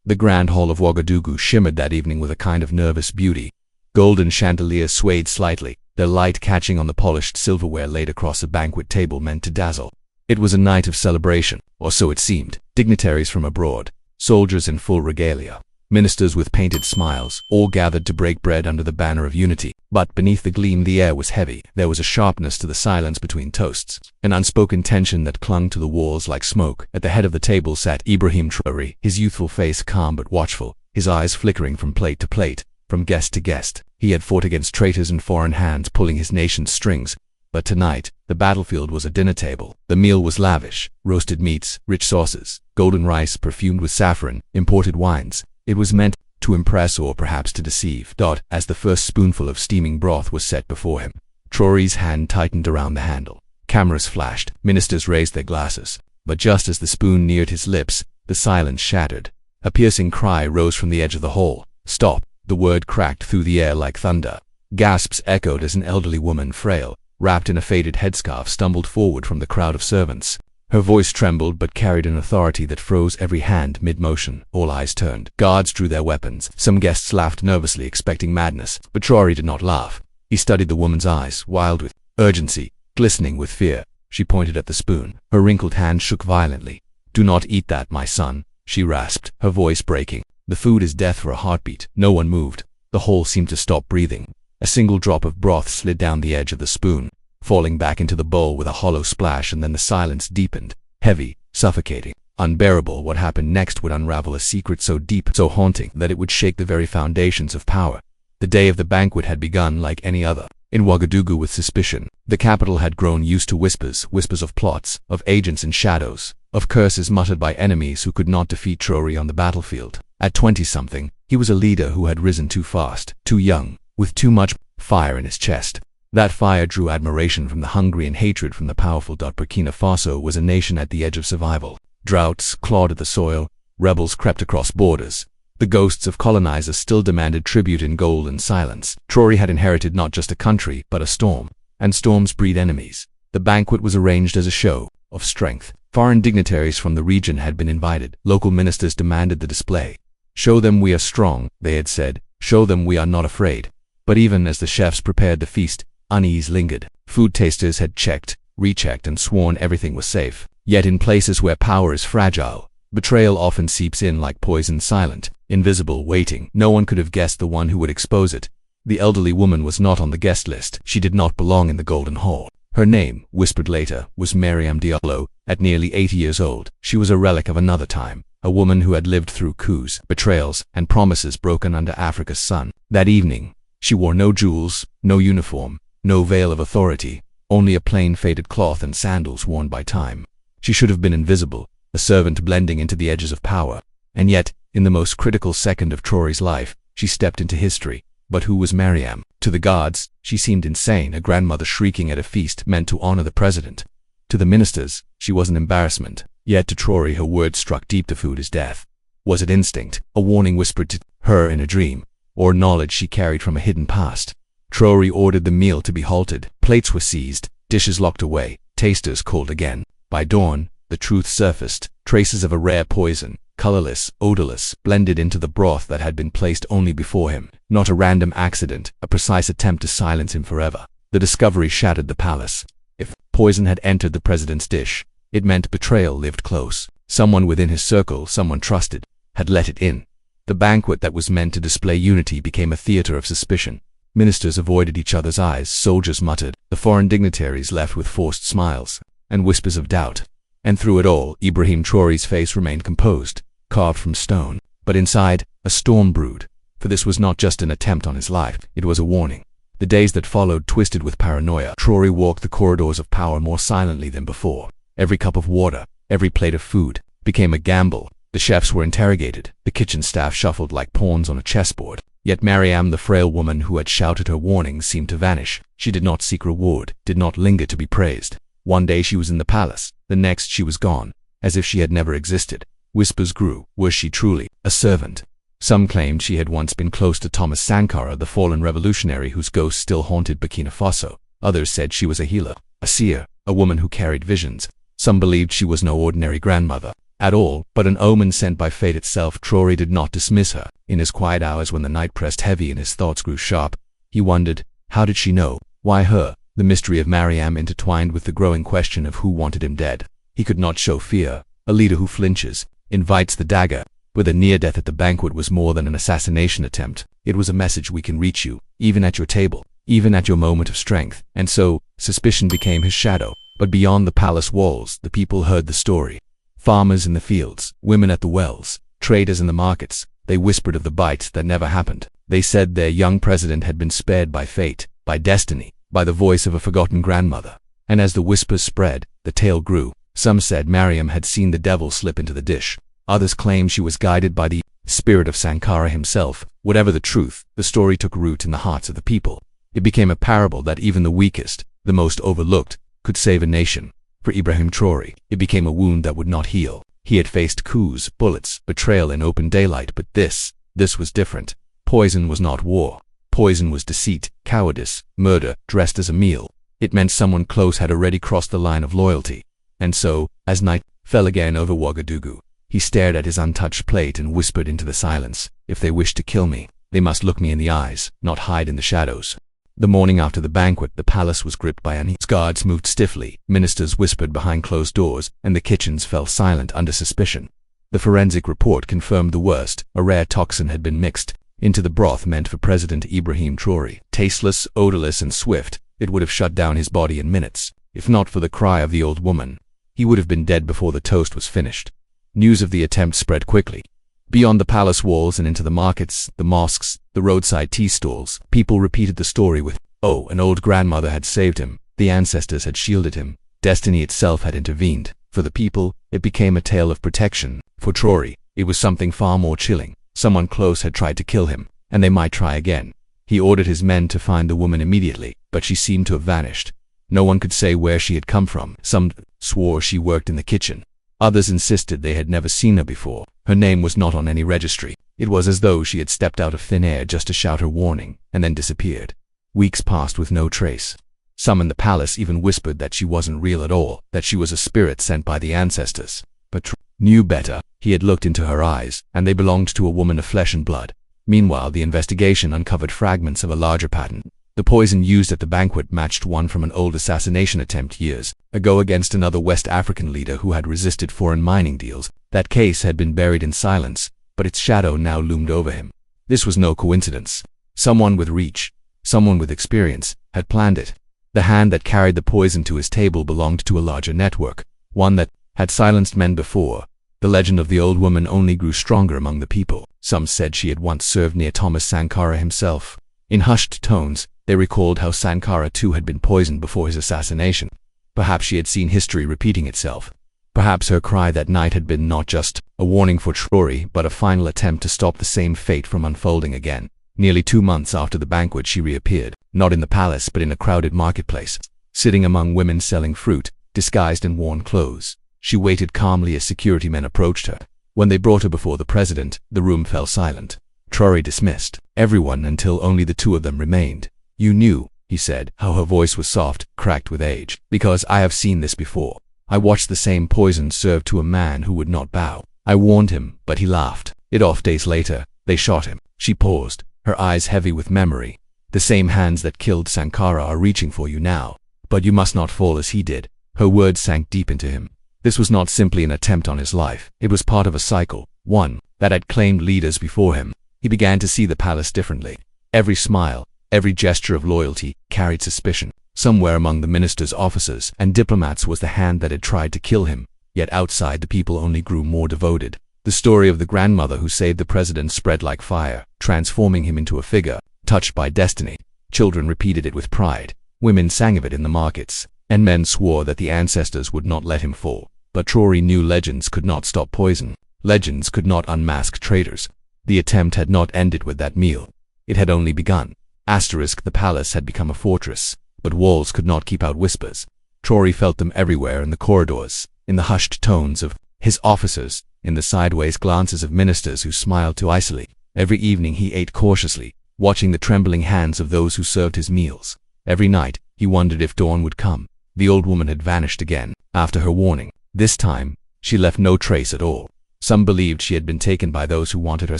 The grand hall of Ouagadougou shimmered that evening with a kind of nervous beauty. Golden chandeliers swayed slightly, their light catching on the polished silverware laid across a banquet table meant to dazzle. It was a night of celebration, or so it seemed. Dignitaries from abroad, soldiers in full regalia, ministers with painted smiles, all gathered to break bread under the banner of unity. But beneath the gleam the air was heavy. There was a sharpness to the silence between toasts, an unspoken tension that clung to the walls like smoke. At the head of the table sat Ibrahim Traoré, his youthful face calm but watchful, his eyes flickering from plate to plate, from guest to guest. He had fought against traitors and foreign hands pulling his nation's strings. But tonight, the battlefield was a dinner table. The meal was lavish: roasted meats, rich sauces, golden rice perfumed with saffron, imported wines. It was meant to impress or perhaps to deceive. As the first spoonful of steaming broth was set before him, Traoré's hand tightened around the handle. Cameras flashed, ministers raised their glasses. But just as the spoon neared his lips, the silence shattered. A piercing cry rose from the edge of the hall. "Stop!" The word cracked through the air like thunder. Gasps echoed as an elderly woman, frail, wrapped in a faded headscarf, stumbled forward from the crowd of servants. Her voice trembled but carried an authority that froze every hand mid-motion. All eyes turned. Guards drew their weapons. Some guests laughed nervously, expecting madness. But Traoré did not laugh. He studied the woman's eyes, wild with urgency, glistening with fear. She pointed at the spoon. Her wrinkled hand shook violently. "Do not eat that, my son," she rasped, her voice breaking. "The food is death for a heartbeat." No one moved. The hall seemed to stop breathing. A single drop of broth slid down the edge of the spoon, falling back into the bowl with a hollow splash, and then the silence deepened, heavy, suffocating, unbearable. What happened next would unravel a secret so deep, so haunting, that it would shake the very foundations of power. The day of the banquet had begun like any other. In Ouagadougou with suspicion, the capital had grown used to whispers of plots, of agents in shadows, of curses muttered by enemies who could not defeat Traoré on the battlefield. At 20-something, he was a leader who had risen too fast, too young, with too much fire in his chest. That fire drew admiration from the hungry and hatred from the powerful. Burkina Faso was a nation at the edge of survival. Droughts clawed at the soil, rebels crept across borders. The ghosts of colonizers still demanded tribute in gold and silence. Traoré had inherited not just a country, but a storm. And storms breed enemies. The banquet was arranged as a show of strength. Foreign dignitaries from the region had been invited. Local ministers demanded the display. "Show them we are strong," they had said. "Show them we are not afraid." But even as the chefs prepared the feast, unease lingered. Food tasters had checked, rechecked, and sworn everything was safe. Yet in places where power is fragile, betrayal often seeps in like poison, silent, invisible, waiting. No one could have guessed the one who would expose it. The elderly woman was not on the guest list. She did not belong in the Golden Hall. Her name, whispered later, was Mariam Diallo. At nearly 80 years old, she was a relic of another time, a woman who had lived through coups, betrayals, and promises broken under Africa's sun. That evening, she wore no jewels, no uniform, no veil of authority, only a plain faded cloth and sandals worn by time. She should have been invisible, a servant blending into the edges of power. And yet, in the most critical second of Traoré's life, she stepped into history. But who was Mariam? To the guards, she seemed insane, a grandmother shrieking at a feast meant to honor the president. To the ministers, she was an embarrassment. Yet to Traoré her words struck deep. The food is death. Was it instinct, a warning whispered to her in a dream, or knowledge she carried from a hidden past? Traoré ordered the meal to be halted. Plates were seized, dishes locked away, tasters called again. By dawn, the truth surfaced. Traces of a rare poison, colorless, odorless, blended into the broth that had been placed only before him. Not a random accident, a precise attempt to silence him forever. The discovery shattered the palace. If poison had entered the president's dish, it meant betrayal lived close. Someone within his circle, someone trusted, had let it in. The banquet that was meant to display unity became a theater of suspicion. Ministers avoided each other's eyes, soldiers muttered, the foreign dignitaries left with forced smiles and whispers of doubt. And through it all, Ibrahim Traoré's face remained composed, carved from stone. But inside, a storm brewed. For this was not just an attempt on his life, it was a warning. The days that followed twisted with paranoia. Traoré walked the corridors of power more silently than before. Every cup of water, every plate of food, became a gamble. The chefs were interrogated. The kitchen staff shuffled like pawns on a chessboard. Yet Mariam, the frail woman who had shouted her warnings, seemed to vanish. She did not seek reward, did not linger to be praised. One day she was in the palace, the next she was gone, as if she had never existed. Whispers grew. Was she truly a servant? Some claimed she had once been close to Thomas Sankara, the fallen revolutionary whose ghost still haunted Burkina Faso. Others said she was a healer, a seer, a woman who carried visions. Some believed she was no ordinary grandmother, at all, but an omen sent by fate itself. Traoré did not dismiss her. In his quiet hours when the night pressed heavy and his thoughts grew sharp, he wondered, how did she know? Why her? The mystery of Mariam intertwined with the growing question of who wanted him dead. He could not show fear. A leader who flinches, invites the dagger. But the near death at the banquet was more than an assassination attempt. It was a message: we can reach you, even at your table, even at your moment of strength. And so, suspicion became his shadow. But beyond the palace walls, the people heard the story. Farmers in the fields, women at the wells, traders in the markets, they whispered of the bite that never happened. They said their young president had been spared by fate, by destiny, by the voice of a forgotten grandmother. And as the whispers spread, the tale grew. Some said Mariam had seen the devil slip into the dish. Others claimed she was guided by the spirit of Sankara himself. Whatever the truth, the story took root in the hearts of the people. It became a parable that even the weakest, the most overlooked, could save a nation. For Ibrahim Traoré, it became a wound that would not heal. He had faced coups, bullets, betrayal in open daylight, but this was different. Poison was not war. Poison was deceit, cowardice, murder, dressed as a meal. It meant someone close had already crossed the line of loyalty. And so, as night fell again over Ouagadougou, he stared at his untouched plate and whispered into the silence, if they wish to kill me, they must look me in the eyes, not hide in the shadows. The morning after the banquet, the palace was gripped by unease. Guards moved stiffly, ministers whispered behind closed doors, and the kitchens fell silent under suspicion. The forensic report confirmed the worst. A rare toxin had been mixed into the broth meant for President Ibrahim Traoré. Tasteless, odorless, and swift, it would have shut down his body in minutes. If not for the cry of the old woman, he would have been dead before the toast was finished. News of the attempt spread quickly. Beyond the palace walls and into the markets, the mosques, the roadside tea stalls, people repeated the story with, "Oh, an old grandmother had saved him. The ancestors had shielded him. Destiny itself had intervened." For the people, it became a tale of protection. For Traoré, it was something far more chilling. Someone close had tried to kill him, and they might try again. He ordered his men to find the woman immediately, but she seemed to have vanished. No one could say where she had come from. Some swore she worked in the kitchen. Others insisted they had never seen her before. Her name was not on any registry. It was as though she had stepped out of thin air just to shout her warning, and then disappeared. Weeks passed with no trace. Some in the palace even whispered that she wasn't real at all, that she was a spirit sent by the ancestors. But Traoré knew better. He had looked into her eyes, and they belonged to a woman of flesh and blood. Meanwhile, the investigation uncovered fragments of a larger pattern. The poison used at the banquet matched one from an old assassination attempt years ago against another West African leader who had resisted foreign mining deals. That case had been buried in silence, but its shadow now loomed over him. This was no coincidence. Someone with reach, someone with experience, had planned it. The hand that carried the poison to his table belonged to a larger network, one that had silenced men before. The legend of the old woman only grew stronger among the people. Some said she had once served near Thomas Sankara himself. In hushed tones, they recalled how Sankara too had been poisoned before his assassination. Perhaps she had seen history repeating itself. Perhaps her cry that night had been not just a warning for Traoré, but a final attempt to stop the same fate from unfolding again. Nearly 2 months after the banquet, she reappeared, not in the palace but in a crowded marketplace, sitting among women selling fruit, disguised in worn clothes. She waited calmly as security men approached her. When they brought her before the president, the room fell silent. Traoré dismissed everyone until only the two of them remained. "You knew," he said, how her voice was soft, cracked with age. "Because I have seen this before. I watched the same poison served to a man who would not bow. I warned him, but he laughed it off. Days later, they shot him." She paused, her eyes heavy with memory. "The same hands that killed Sankara are reaching for you now. But you must not fall as he did." Her words sank deep into him. This was not simply an attempt on his life. It was part of a cycle, one that had claimed leaders before him. He began to see the palace differently. Every smile, every gesture of loyalty carried suspicion. Somewhere among the minister's officers and diplomats was the hand that had tried to kill him. Yet outside, the people only grew more devoted. The story of the grandmother who saved the president spread like fire, transforming him into a figure touched by destiny. Children repeated it with pride. Women sang of it in the markets, and men swore that the ancestors would not let him fall. But Traoré knew legends could not stop poison. Legends could not unmask traitors. The attempt had not ended with that meal. It had only begun. The palace had become a fortress, but walls could not keep out whispers. Traoré felt them everywhere, in the corridors, in the hushed tones of his officers, in the sideways glances of ministers who smiled too icily. Every evening he ate cautiously, watching the trembling hands of those who served his meals. Every night, he wondered if dawn would come. The old woman had vanished again, after her warning. This time, She left no trace at all. Some believed she had been taken by those who wanted her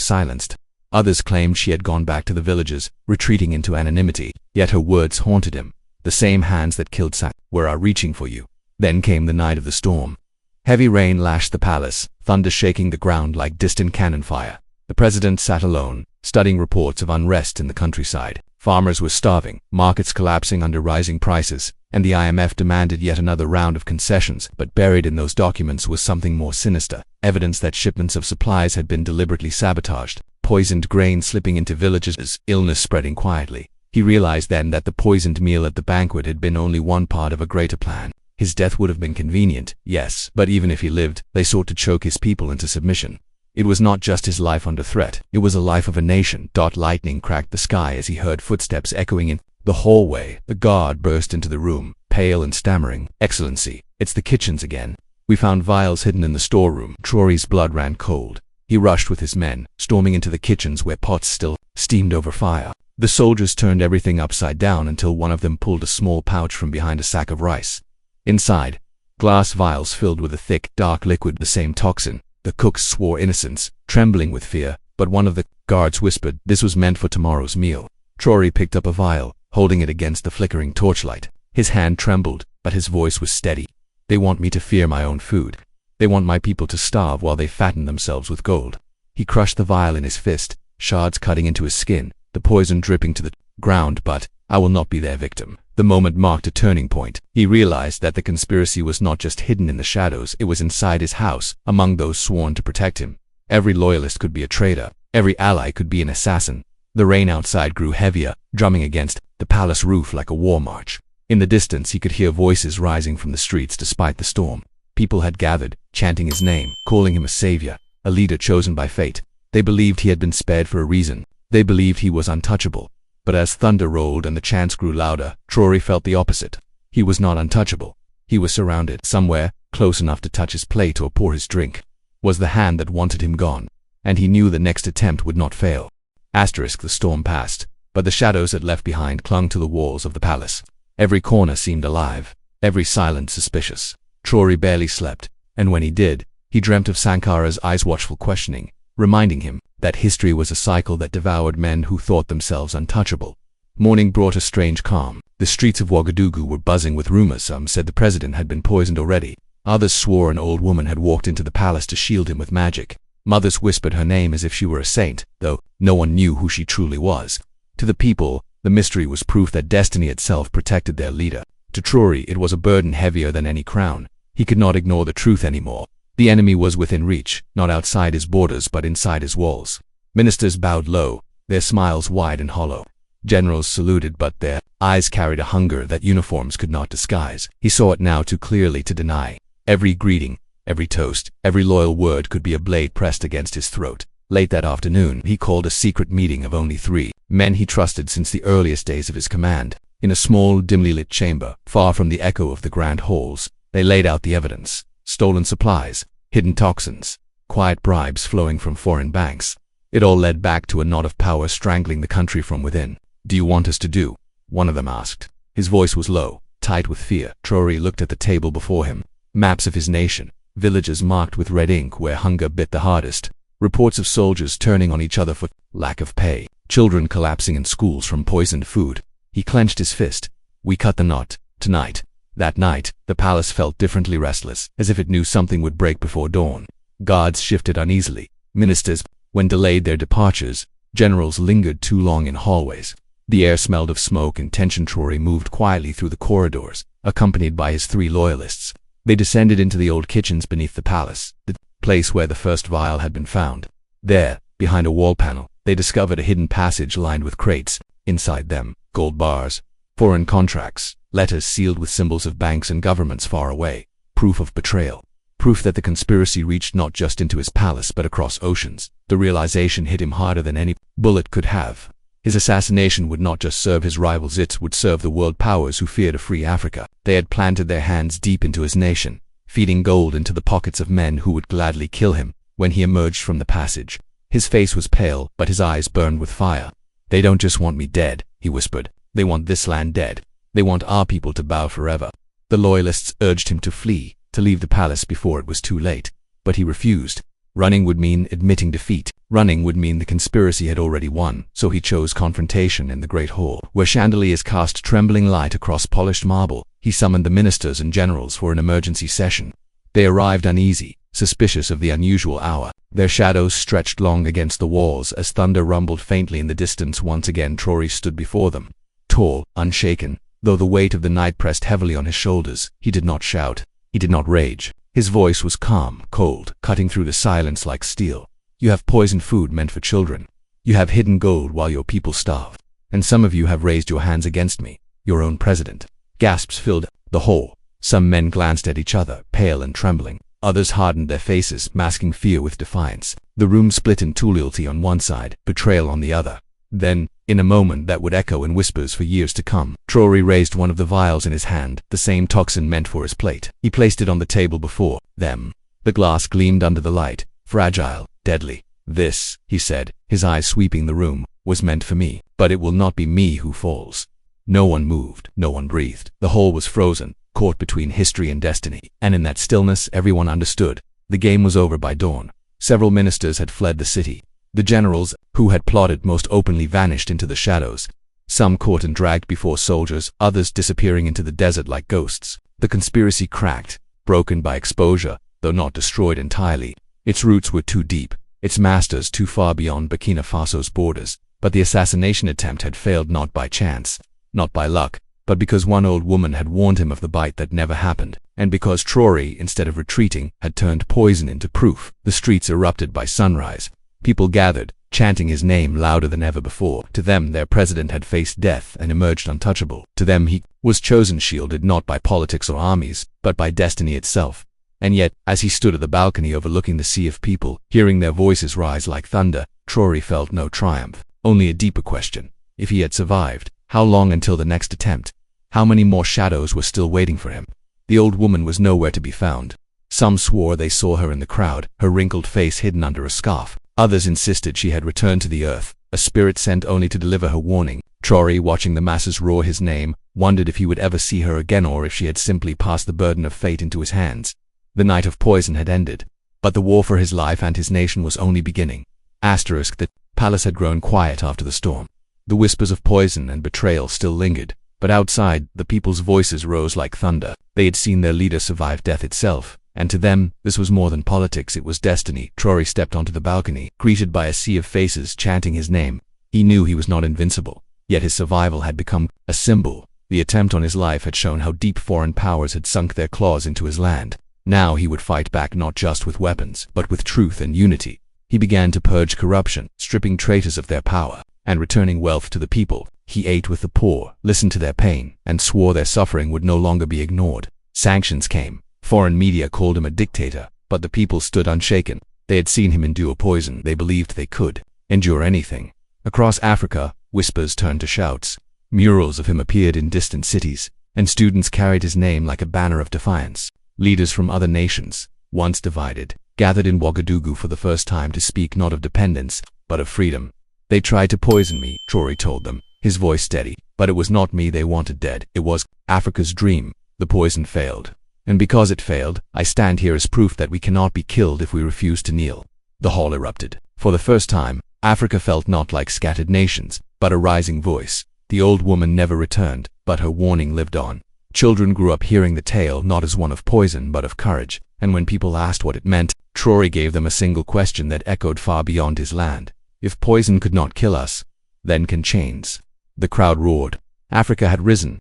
silenced. Others claimed she had gone back to the villages, retreating into anonymity. Yet her words haunted him. The same hands that killed Sankara are reaching for you. Then came the night of the storm. Heavy rain lashed the palace, thunder shaking the ground like distant cannon fire. The president sat alone, studying reports of unrest in the countryside. Farmers were starving, markets collapsing under rising prices, and the IMF demanded yet another round of concessions. But buried in those documents was something more sinister, evidence that shipments of supplies had been deliberately sabotaged, poisoned grain slipping into villages, illness spreading quietly. He realized then that the poisoned meal at the banquet had been only one part of a greater plan. His death would have been convenient, yes, but even if he lived, they sought to choke his people into submission. It was not just his life under threat, it was the life of a nation. Lightning cracked the sky as he heard footsteps echoing in the hallway. The guard burst into the room, pale and stammering. "Excellency, it's the kitchens again. We found vials hidden in the storeroom." Traoré's blood ran cold. He rushed with his men, storming into the kitchens where pots still steamed over fire. The soldiers turned everything upside down until one of them pulled a small pouch from behind a sack of rice. Inside, glass vials filled with a thick, dark liquid, the same toxin. The cooks swore innocence, trembling with fear, but one of the guards whispered this was meant for tomorrow's meal. Traoré picked up a vial, holding it against the flickering torchlight. His hand trembled, but his voice was steady. "They want me to fear my own food. They want my people to starve while they fatten themselves with gold." He crushed the vial in his fist, shards cutting into his skin, the poison dripping to the ground. "But I will not be their victim." The moment marked a turning point. He realized that the conspiracy was not just hidden in the shadows, it was inside his house, among those sworn to protect him. Every loyalist could be a traitor, every ally could be an assassin. The rain outside grew heavier, drumming against the palace roof like a war march. In the distance he could hear voices rising from the streets despite the storm. People had gathered, chanting his name, calling him a savior, a leader chosen by fate. They believed he had been spared for a reason. They believed he was untouchable. But as thunder rolled and the chants grew louder, Traoré felt the opposite. He was not untouchable. He was surrounded. Somewhere, close enough to touch his plate or pour his drink, was the hand that wanted him gone. And he knew the next attempt would not fail. The storm passed, but the shadows it left behind clung to the walls of the palace. Every corner seemed alive, every silence suspicious. Traoré barely slept, and when he did, he dreamt of Sankara's eyes watchful questioning, reminding him that history was a cycle that devoured men who thought themselves untouchable. Morning brought a strange calm. The streets of Ouagadougou were buzzing with rumors. Some said the president had been poisoned already. Others swore an old woman had walked into the palace to shield him with magic. Mothers whispered her name as if she were a saint, though no one knew who she truly was. To the people, the mystery was proof that destiny itself protected their leader. To Traoré, it was a burden heavier than any crown. He could not ignore the truth anymore. The enemy was within reach, not outside his borders but inside his walls. Ministers bowed low, their smiles wide and hollow. Generals saluted, but their eyes carried a hunger that uniforms could not disguise. He saw it now too clearly to deny. Every greeting, every toast, every loyal word could be a blade pressed against his throat. Late that afternoon, he called a secret meeting of only 3 men he trusted since the earliest days of his command. In a small, dimly lit chamber, far from the echo of the grand halls, they laid out the evidence. Stolen supplies, hidden toxins, quiet bribes flowing from foreign banks. It all led back to a knot of power strangling the country from within. "Do you want us to do?" one of them asked. His voice was low, tight with fear. Traoré looked at the table before him. Maps of his nation, villages marked with red ink where hunger bit the hardest. Reports of soldiers turning on each other for lack of pay. Children collapsing in schools from poisoned food. He clenched his fist. "We cut the knot, tonight." That night, the palace felt differently restless, as if it knew something would break before dawn. Guards shifted uneasily. Ministers, when delayed their departures, generals lingered too long in hallways. The air smelled of smoke and tension. Traoré moved quietly through the corridors, accompanied by his 3 loyalists. They descended into the old kitchens beneath the palace, the place where the first vial had been found. There, behind a wall panel, they discovered a hidden passage lined with crates. Inside them, gold bars, foreign contracts, letters sealed with symbols of banks and governments far away. Proof of betrayal. Proof that the conspiracy reached not just into his palace but across oceans. The realization hit him harder than any bullet could have. His assassination would not just serve his rivals, it would serve the world powers who feared a free Africa. They had planted their hands deep into his nation, feeding gold into the pockets of men who would gladly kill him. When he emerged from the passage, his face was pale, but his eyes burned with fire. "They don't just want me dead," he whispered. "They want this land dead. They want our people to bow forever." The loyalists urged him to flee, to leave the palace before it was too late. but he refused. Running would mean admitting defeat. Running would mean the conspiracy had already won, so he chose confrontation in the great hall, where chandeliers cast trembling light across polished marble. He summoned the ministers and generals for an emergency session. They arrived uneasy, suspicious of the unusual hour. Their shadows stretched long against the walls as thunder rumbled faintly in the distance. Once again Traoré stood before them. Tall, unshaken, though the weight of the night pressed heavily on his shoulders, he did not shout. He did not rage. His voice was calm, cold, cutting through the silence like steel. You have poisoned food meant for children. You have hidden gold while your people starve. And some of you have raised your hands against me, your own president. Gasps filled the hall. Some men glanced at each other, pale and trembling. Others hardened their faces, masking fear with defiance. The room split in two: loyalty on one side, betrayal on the other. Then, in a moment that would echo in whispers for years to come, Traoré raised one of the vials in his hand, the same toxin meant for his plate. He placed it on the table before them. The glass gleamed under the light, fragile, deadly. This, he said, his eyes sweeping the room, was meant for me, but it will not be me who falls. No one moved, no one breathed. The hall was frozen, caught between history and destiny, and in that stillness everyone understood. The game was over by dawn. Several ministers had fled the city. The generals, who had plotted most openly, vanished into the shadows. Some caught and dragged before soldiers, others disappearing into the desert like ghosts. The conspiracy cracked, broken by exposure, though not destroyed entirely. Its roots were too deep, its masters too far beyond Burkina Faso's borders. But the assassination attempt had failed not by chance, not by luck, but because one old woman had warned him of the bite that never happened, and because Traoré, instead of retreating, had turned poison into proof. The streets erupted by sunrise. People gathered, chanting his name louder than ever before. To them, their president had faced death and emerged untouchable. To them, he was chosen, shielded not by politics or armies, but by destiny itself. And yet, as he stood at the balcony overlooking the sea of people, hearing their voices rise like thunder, Traoré felt no triumph, only a deeper question. If he had survived, how long until the next attempt? How many more shadows were still waiting for him? The old woman was nowhere to be found. Some swore they saw her in the crowd, her wrinkled face hidden under a scarf. Others insisted she had returned to the earth, a spirit sent only to deliver her warning. Traoré, watching the masses roar his name, wondered if he would ever see her again, or if she had simply passed the burden of fate into his hands. The night of poison had ended, but the war for his life and his nation was only beginning. The palace had grown quiet after the storm. The whispers of poison and betrayal still lingered, but outside, the people's voices rose like thunder. They had seen their leader survive death itself, and to them, this was more than politics, it was destiny. Traoré stepped onto the balcony, greeted by a sea of faces chanting his name. He knew he was not invincible, yet his survival had become a symbol. The attempt on his life had shown how deep foreign powers had sunk their claws into his land. Now he would fight back not just with weapons, but with truth and unity. He began to purge corruption, stripping traitors of their power, and returning wealth to the people. He ate with the poor, listened to their pain, and swore their suffering would no longer be ignored. Sanctions came. Foreign media called him a dictator, but the people stood unshaken. They had seen him endure poison. They believed they could endure anything. Across Africa, whispers turned to shouts. Murals of him appeared in distant cities, and students carried his name like a banner of defiance. Leaders from other nations, once divided, gathered in Ouagadougou for the first time to speak not of dependence, but of freedom. They tried to poison me, Traoré told them, his voice steady, but it was not me they wanted dead. It was Africa's dream. The poison failed. And because it failed, I stand here as proof that we cannot be killed if we refuse to kneel. The hall erupted. For the first time, Africa felt not like scattered nations, but a rising voice. The old woman never returned, but her warning lived on. Children grew up hearing the tale not as one of poison but of courage, and when people asked what it meant, Traoré gave them a single question that echoed far beyond his land. If poison could not kill us, then can chains? The crowd roared. Africa had risen,